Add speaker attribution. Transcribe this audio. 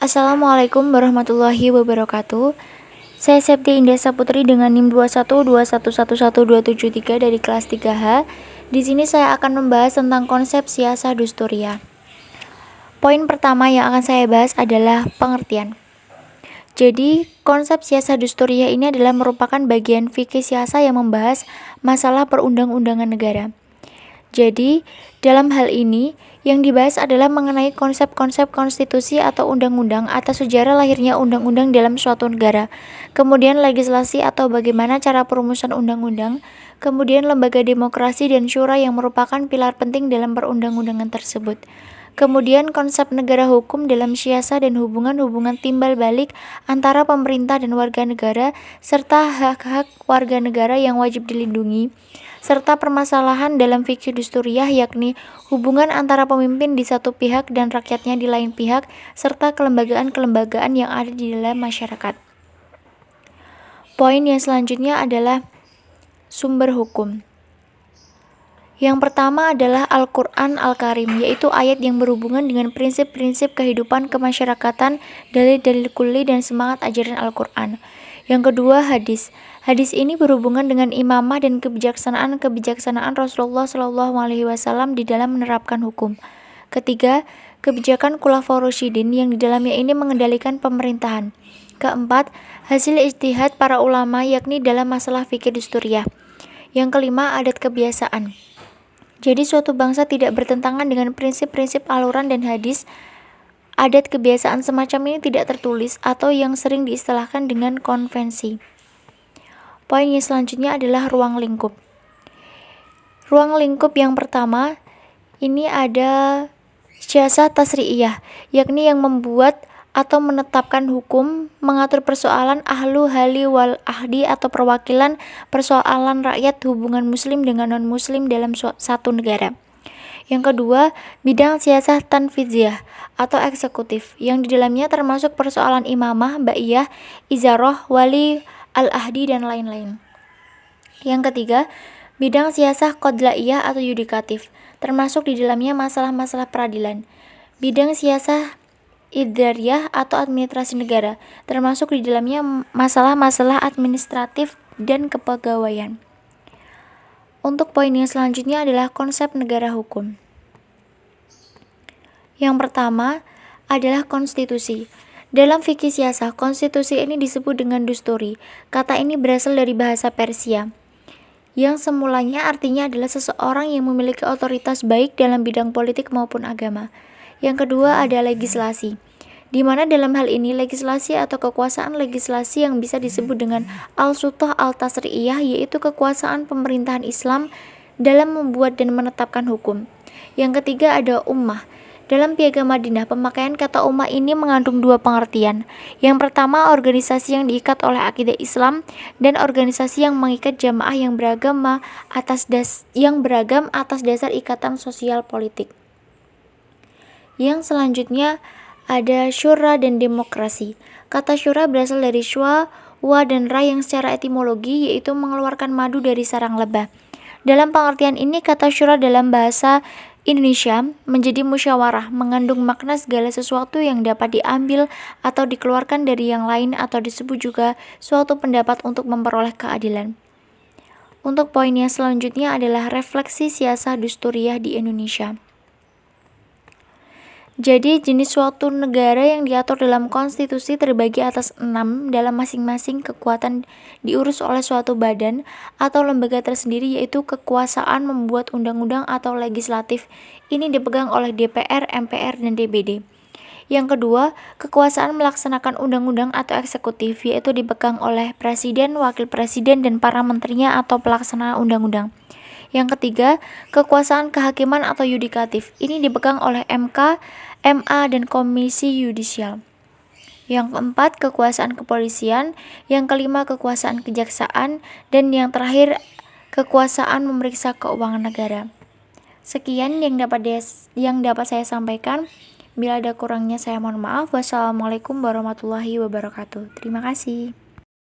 Speaker 1: Assalamualaikum warahmatullahi wabarakatuh. Saya Septi Indah Saputri dengan NIM 2121111273 dari kelas 3H. Di sini saya akan membahas tentang konsep siasa dusturia. Poin pertama yang akan saya bahas adalah pengertian. Jadi, konsep siasa dusturia ini adalah merupakan bagian fikih siasa yang membahas masalah perundang-undangan negara. Jadi, dalam hal ini, yang dibahas adalah mengenai konsep-konsep konstitusi atau undang-undang atau sejarah lahirnya undang-undang dalam suatu negara, kemudian legislasi atau bagaimana cara perumusan undang-undang, kemudian lembaga demokrasi dan syura yang merupakan pilar penting dalam perundang-undangan tersebut. Kemudian konsep negara hukum dalam siasa dan hubungan-hubungan timbal balik antara pemerintah dan warga negara, serta hak-hak warga negara yang wajib dilindungi, serta permasalahan dalam fikih dusturiah yakni hubungan antara pemimpin di satu pihak dan rakyatnya di lain pihak, serta kelembagaan-kelembagaan yang ada di dalam masyarakat. Poin yang selanjutnya adalah sumber hukum. Yang pertama adalah Al-Quran Al-Karim, yaitu ayat yang berhubungan dengan prinsip-prinsip kehidupan kemasyarakatan, dalil-dalil kulli dan semangat ajaran Al-Quran. Yang kedua, hadis. Hadis ini berhubungan dengan imamah dan kebijaksanaan Rasulullah SAW di dalam menerapkan hukum. Ketiga, kebijakan Khulafaur Rasyidin yang di dalamnya ini mengendalikan pemerintahan. Keempat, hasil ijtihad para ulama yakni dalam masalah fikih dusturiah. Yang kelima, adat kebiasaan. Jadi suatu bangsa tidak bertentangan dengan prinsip-prinsip aluran dan hadis. Adat kebiasaan semacam ini tidak tertulis atau yang sering diistilahkan dengan konvensi. Poin yang selanjutnya adalah ruang lingkup. Ruang lingkup yang pertama ini ada siasa tasri'iyah, yakni yang membuat atau menetapkan hukum, mengatur persoalan ahlu hali wal ahdi atau perwakilan persoalan rakyat hubungan muslim dengan non-muslim dalam satu negara. Yang kedua, bidang siasah tanfidiyah atau eksekutif, yang di dalamnya termasuk persoalan imamah, ba'iyah, izarah, wali, al-ahdi, dan lain-lain. Yang ketiga, bidang siasah qadlaiyah atau yudikatif, termasuk di dalamnya masalah-masalah peradilan. Bidang siasah idariyah atau administrasi negara, termasuk di dalamnya masalah-masalah administratif dan kepegawaian. Untuk poin yang selanjutnya adalah konsep negara hukum. Yang pertama adalah konstitusi. Dalam fikih siasah, konstitusi ini disebut dengan dusturi. Kata ini berasal dari bahasa Persia, yang semulanya artinya adalah seseorang yang memiliki otoritas baik dalam bidang politik maupun agama. Yang kedua ada legislasi, di mana dalam hal ini legislasi atau kekuasaan legislasi yang bisa disebut dengan al-sultah al-tasri'iyah, yaitu kekuasaan pemerintahan Islam dalam membuat dan menetapkan hukum. Yang ketiga ada ummah. Dalam Piagam Madinah, pemakaian kata ummah ini mengandung dua pengertian. Yang pertama, organisasi yang diikat oleh akidah Islam, dan organisasi yang mengikat jamaah yang beragam atas dasar ikatan sosial politik. Yang selanjutnya ada syura dan demokrasi. Kata syura berasal dari sywa, wa, dan ra yang secara etimologi yaitu mengeluarkan madu dari sarang lebah. Dalam pengertian ini, kata syura dalam bahasa Indonesia menjadi musyawarah, mengandung makna segala sesuatu yang dapat diambil atau dikeluarkan dari yang lain, atau disebut juga suatu pendapat untuk memperoleh keadilan. Untuk poin yang selanjutnya adalah refleksi siasah dusturiah di Indonesia. Jadi, jenis suatu negara yang diatur dalam konstitusi terbagi atas 6 dalam masing-masing kekuatan diurus oleh suatu badan atau lembaga tersendiri, yaitu kekuasaan membuat undang-undang atau legislatif. Ini dipegang oleh DPR, MPR, dan DPD. Yang kedua, kekuasaan melaksanakan undang-undang atau eksekutif, yaitu dipegang oleh presiden, wakil presiden, dan para menterinya atau pelaksana undang-undang. Yang ketiga, kekuasaan kehakiman atau yudikatif. Ini dipegang oleh MK, MA, dan Komisi Yudisial. Yang keempat, kekuasaan kepolisian. Yang kelima, kekuasaan kejaksaan. Dan yang terakhir, kekuasaan memeriksa keuangan negara. Sekian yang dapat saya sampaikan. Bila ada kurangnya saya mohon maaf. Wassalamualaikum warahmatullahi wabarakatuh. Terima kasih.